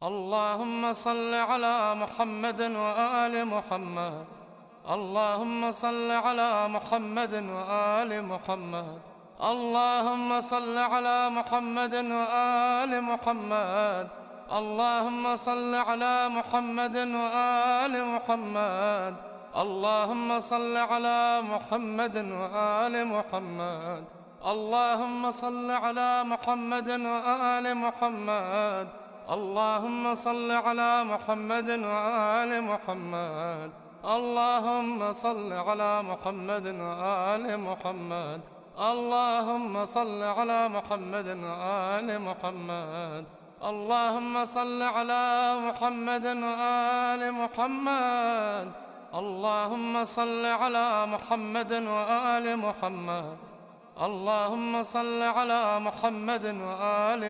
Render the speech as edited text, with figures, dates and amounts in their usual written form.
اللهم صل على محمد وآل محمد. اللهم صل على محمد وآل محمد. اللهم صل على محمد وآل محمد. اللهم صل على محمد وآل محمد. اللهم صل على محمد وآل محمد. اللهم صل على محمد وآل محمد. اللهم صل على محمد وآل محمد. اللهم صل على محمد وآل محمد. اللهم صل على محمد وآل محمد. اللهم صل على محمد وآل محمد. اللهم صل على محمد وآل محمد. اللهم صل على محمد وآل